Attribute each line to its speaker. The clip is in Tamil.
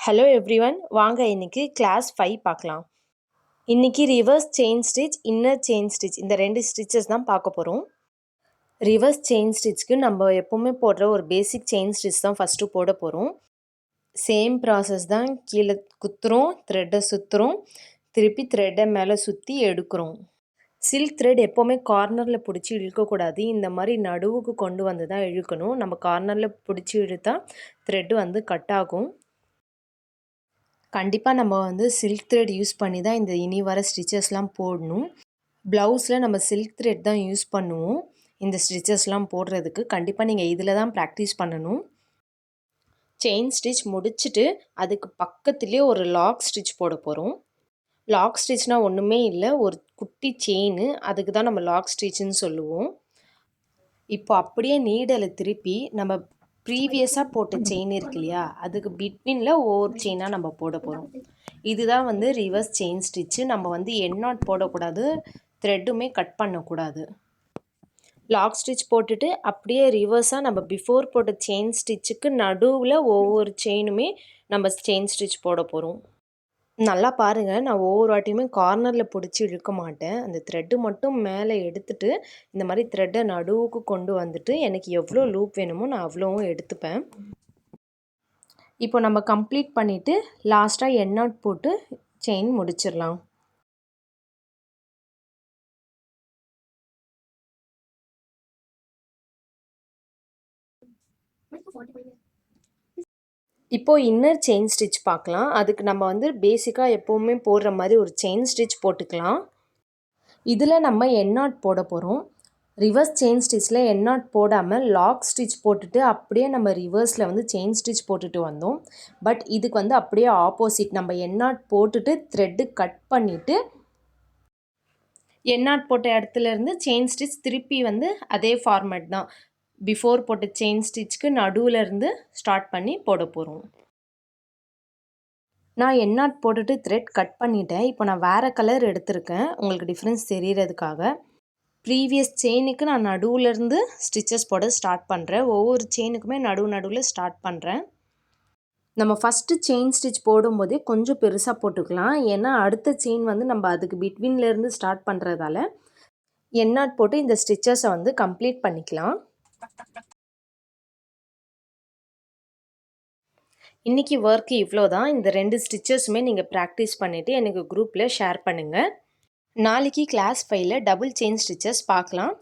Speaker 1: ஹலோ எவ்ரிவன், வாங்க இன்னைக்கு கிளாஸ் 5 பார்க்கலாம். இன்னைக்கு reverse chain stitch, inner chain stitch இந்த ரெண்டு ஸ்டிச்சஸ் தான் பார்க்க போகிறோம். ரிவர்ஸ் செயின் ஸ்டிச்சுக்கு நம்ம எப்போவுமே போடுற ஒரு பேசிக் செயின் ஸ்டிச் தான் ஃபஸ்ட்டு போட போகிறோம். சேம் ப்ராசஸ் தான். கீழே குத்துறோம், த்ரெட்டை சுற்றுறோம், திருப்பி த்ரெட்டை மேலே சுற்றி எடுக்கிறோம். சில்க் த்ரெட் எப்போவுமே கார்னரில் பிடிச்சி இழுக்கக்கூடாது. இந்த மாதிரி நடுவுக்கு கொண்டு வந்து தான் இழுக்கணும். நம்ம கார்னரில் பிடிச்சி இழுத்தா த்ரெட்டு வந்து கட் ஆகும். கண்டிப்பாக நம்ம சில்க் த்ரெட் யூஸ் பண்ணி தான் இனி வர ஸ்டிச்சஸ்லாம் போடணும். ப்ளவுஸில் நம்ம சில்க் த்ரெட் தான் யூஸ் பண்ணுவோம் இந்த ஸ்டிச்சஸ்லாம் போடுறதுக்கு. கண்டிப்பாக நீங்கள் இதில் தான் ப்ராக்டிஸ் பண்ணணும். செயின் ஸ்டிச் முடிச்சுட்டு அதுக்கு பக்கத்துலேயே ஒரு லாக் ஸ்டிச் போட போகிறோம். லாக் ஸ்டிச்னால் ஒன்றுமே இல்லை, ஒரு குட்டி செயின், அதுக்கு தான் நம்ம லாக் ஸ்டிச்சுன்னு சொல்லுவோம். இப்போ அப்படியே நீடலை திருப்பி நம்ம ப்ரீவியஸாக போட்ட செயின் இருக்கு இல்லையா, அதுக்கு பிட்வீனில் ஒவ்வொரு செயினாக நம்ம போட போகிறோம். இதுதான் ரிவர்ஸ் செயின் ஸ்டிச்சு. நம்ம எண்ட் நாட் போடக்கூடாது, த்ரெட்டுமே கட் பண்ணக்கூடாது. லாக் ஸ்டிச் போட்டுட்டு அப்படியே ரிவர்ஸாக நம்ம பிஃபோர் போட்ட செயின் ஸ்டிச்சுக்கு நடுவில் ஒவ்வொரு செயினுமே நம்ம செயின் ஸ்டிச் போட போகிறோம். நல்லா பாருங்கள், நான் ஒவ்வொரு வாட்டியுமே கார்னரில் பிடிச்சி இழுக்க மாட்டேன். அந்த த்ரெட்டு மட்டும் மேலே எடுத்துட்டு இந்த மாதிரி த்ரெட்டை நடுவுக்கு கொண்டு வந்துட்டு எனக்கு எவ்வளோ லூப் வேணுமோ நான் அவ்வளோவும் எடுத்துப்பேன். இப்போ நம்ம கம்ப்ளீட் பண்ணிவிட்டு லாஸ்ட்டாக எண்ட் நாட் போட்டு செயின் முடிச்சிடலாம். இப்போது இன்னர் செயின் ஸ்டிச் பார்க்கலாம். அதுக்கு நம்ம பேசிக்காக எப்போவுமே போடுற மாதிரி ஒரு செயின் ஸ்டிச் போட்டுக்கலாம். இதில் நம்ம எண்ட் நாட் போட போகிறோம். ரிவர்ஸ் செயின் ஸ்டிச்சில் எண்ட் நாட் போடாமல் லாக் ஸ்டிச் போட்டுட்டு அப்படியே நம்ம ரிவர்ஸில் செயின் ஸ்டிச் போட்டுட்டு வந்தோம். பட் இதுக்கு அப்படியே ஆப்போசிட். நம்ம எண்ட் நாட் போட்டுட்டு த்ரெட்டு கட் பண்ணிவிட்டு எண்ட் நாட் போட்ட இடத்துலேருந்து செயின் ஸ்டிச் திருப்பி அதே ஃபார்மேட் தான். பிஃபோர் போட்ட செயின் ஸ்டிச்சுக்கு நடுவில் இருந்து ஸ்டார்ட் பண்ணி போட போகிறோம். நான் எண்ட் நாட் போட்டுட்டு த்ரெட் கட் பண்ணிட்டேன். இப்போ நான் வேறு கலர் எடுத்திருக்கேன் உங்களுக்கு டிஃப்ரென்ஸ் தெரியறதுக்காக. ப்ரீவியஸ் செயினுக்கு நான் நடுவுலேருந்து ஸ்டிச்சஸ் போட ஸ்டார்ட் பண்ணுறேன். ஒவ்வொரு செயினுக்குமே நடுவில் ஸ்டார்ட் பண்ணுறேன். நம்ம ஃபஸ்ட்டு செயின் ஸ்டிச் போடும்போதே கொஞ்சம் பெருசாக போட்டுக்கலாம். ஏன்னா அடுத்த செயின் நம்ம அதுக்கு பிட்வீன்லேருந்து ஸ்டார்ட் பண்ணுறதால எண்ட் நாட் போட்டு இந்த ஸ்டிச்சஸை கம்ப்ளீட் பண்ணிக்கலாம். இன்றைக்கி ஒர்க்கு இவ்வளோ தான். இந்த ரெண்டு ஸ்டிச்சஸுமே நீங்கள் ப்ராக்டிஸ் பண்ணிவிட்டு எனக்கு குரூப்பில் ஷேர் பண்ணுங்கள். நாளைக்கு கிளாஸ் 5ல் டபுள் செயின் ஸ்டிச்சஸ் பார்க்கலாம்.